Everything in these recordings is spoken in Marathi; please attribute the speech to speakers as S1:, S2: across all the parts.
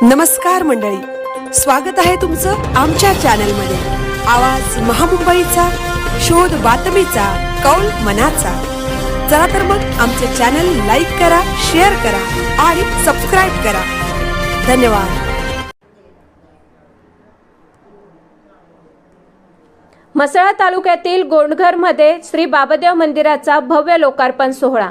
S1: नमस्कार मंडळी, स्वागत आहे तुमचं आमच्या चॅनलमध्ये। आवाज महामुंबईचा, शोध बातमीचा, कौल मनाचा। चला तर मग आमचे चॅनल लाईक करा, शेअर करा आणि सबस्क्राइब करा। धन्यवाद।
S2: म्हसळा तालुक्यातील गोंडघरमध्ये श्री बाबदेव मंदिराचा भव्य लोकार्पण सोहळा।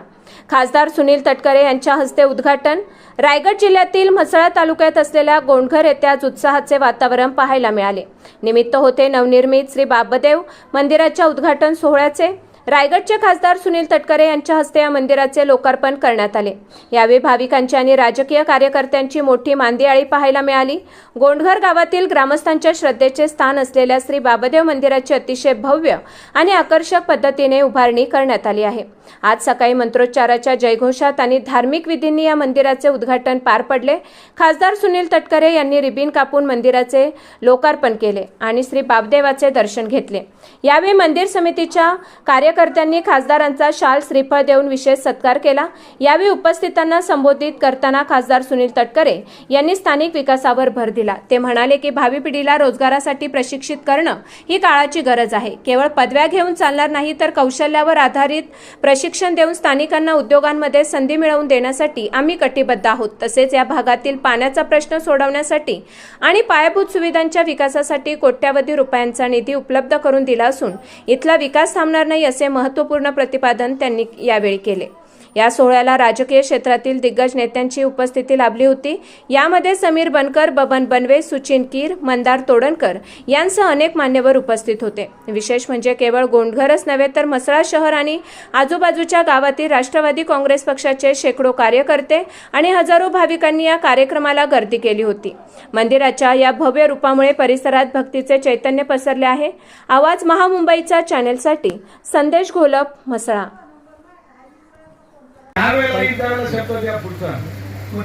S2: खासदार सुनील तटकरे यांच्या हस्ते उद्घाटन। रायगड जिल्ह्यातील म्हसळा तालुक्यात असलेल्या गोंडघर येथे आज उत्साहाचे वातावरण पाहायला मिळाले। निमित्त होते नवनिर्मित श्री बाबदेव मंदिराच्या उद्घाटन सोहळ्याचे। रायगडचे खासदार सुनील तटकरे यांच्या हस्ते या मंदिराचे लोकार्पण करण्यात आले। यावेळी भाविकांची आणि राजकीय कार्यकर्त्यांची मोठी मांदियाळी पाहायला मिळाली। गोंडघर गावातील ग्रामस्थांच्या श्रद्धेचे स्थान असलेल्या श्री बाबदेव मंदिराची अतिशय भव्य आणि आकर्षक पद्धतीने उभारणी करण्यात आली आहे। आज सकाळी मंत्रोच्चाराच्या जयघोषात आणि धार्मिक विधींनी या मंदिराचे उद्घाटन पार पडले। खासदार सुनील तटकरे यांनी रिबीन कापून मंदिराचे लोकार्पण केले आणि श्री बाबदेवाचे दर्शन घेतले। यावेळी मंदिर समितीच्या कार्यकर्त्यांनी खासदारांचा शाल श्रीफळ देऊन विशेष सत्कार केला। यावेळी उपस्थितांना संबोधित करताना खासदार सुनील तटकरे यांनी स्थानिक विकासावर भर दिला। ते म्हणाले की भावी पिढीला रोजगारासाठी प्रशिक्षित करणं ही काळाची गरज आहे। केवळ पदव्या घेऊन चालणार नाही, तर कौशल्यावर आधारित प्रशिक्षण देऊन स्थानिकांना उद्योगांमध्ये संधी मिळवून देण्यासाठी आम्ही कटिबद्ध आहोत। तसेच या भागातील पाण्याचा प्रश्न सोडवण्यासाठी आणि पायाभूत सुविधांच्या विकासासाठी कोट्यावधी रुपयांचा निधी उपलब्ध करून दिला असून इथला विकास थांबणार नाही, असे महत्त्वपूर्ण प्रतिपादन त्यांनी यावेळी केले। या सोहळ्याला राजकीय क्षेत्रातील दिग्गज नेत्यांची उपस्थिती लाभली होती। यामध्ये समीर बनकर, बबन बनवे, सुचिन कीर, मंदार तोडणकर यांसह अनेक मान्यवर उपस्थित होते। विशेष म्हणजे केवळ गोंडघरच नव्हे, तर म्हसळा शहर आणि आजूबाजूच्या गावातील राष्ट्रवादी काँग्रेस पक्षाचे शेकडो कार्यकर्ते आणि हजारो भाविकांनी या कार्यक्रमाला गर्दी केली होती। मंदिराच्या या भव्य रूपामुळे परिसरात भक्तीचे चैतन्य पसरले आहे। आवाज महामुंबईचा चॅनेलसाठी संदेश घोलप, म्हसळा।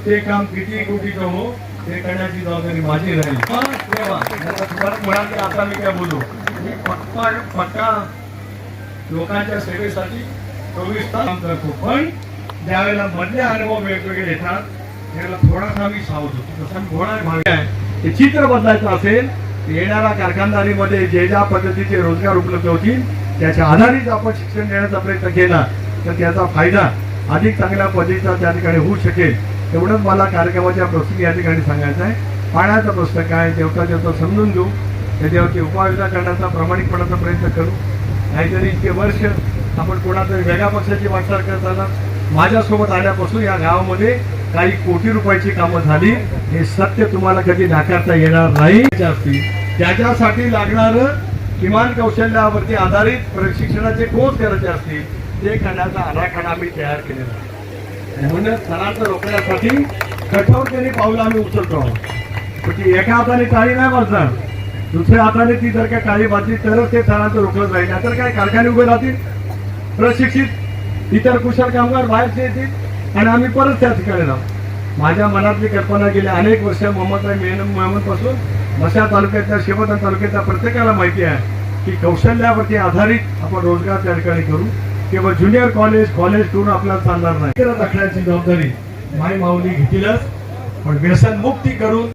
S3: ते काम किती कोटीचं हो, ते करण्याची जबाबदारी माझी राहील। आता मी काय बोलू, मी पक्का लोकांच्या सेवेसाठी 24 तास काम करतो। पण ज्यावेळेला मधले अनुभव वेगवेगळे येतात त्यावेळेला थोडासा मी सावध होतो। तसा मी घोडा भावी आहे, ते चित्र बदलायचं असेल, येणाऱ्या कारखानदारीमध्ये जे ज्या पद्धतीचे रोजगार उपलब्ध होतील त्याच्या आधारित आपण शिक्षण देण्याचा प्रयत्न केला तर त्याचा फायदा अधिक चांगल्या पद्धतीचा त्या ठिकाणी होऊ शकेल। एवढंच मला कार्यक्रमाच्या प्रसंगी या ठिकाणी सांगायचं आहे। पाण्याचा प्रश्न काय, जेवता समजून घेऊ, त्याच्यावरती उपाययोजना करण्याचा प्रामाणिकपणाचा प्रयत्न करू। नाहीतरी इतके वर्ष आपण कोणातरी वेगळ्या पक्षाची वाटचाल करताना माझ्यासोबत आल्यापासून या गावामध्ये काही कोटी रुपयाची कामं झाली, हे सत्य तुम्हाला कधी नाकारता येणार नाही। त्याच्यासाठी लागणारं किमान कौशल्यावरती आधारित प्रशिक्षणाचे कोर्स करायचे असतील ते करण्याचा आराखडा आम्ही तयार केलेला आहे। म्हणून स्थलांतर रोखण्यासाठी कठोरतेने पावलं आम्ही उचलतो आहोत। ती एका हाताने टाळी नाही वाजणार, दुसऱ्या हाताने ती जर का टाळी वाजली तरच ते स्थलांतर रोखलं जाईल। तर काय कारखाने उभे राहतील, प्रशिक्षित इतर कुशल कामगार बाहेरचे येतील आणि आम्ही परत त्या ठिकाणी राहू। माझ्या मनातली कल्पना गेल्या अनेक वर्ष मोहम्मद पासून म्हसळा तालुक्यातल्या शिवधन तालुक्यातल्या प्रत्येकाला माहिती आहे की कौशल्यावरती आधारित आपण रोजगार त्या ठिकाणी करू। केवळ ज्युनियर कॉलेज करून आपल्याला चालणार नाही। राखण्याची जबाबदारी माई माऊली घेतीलच, पण व्यसन मुक्ती करून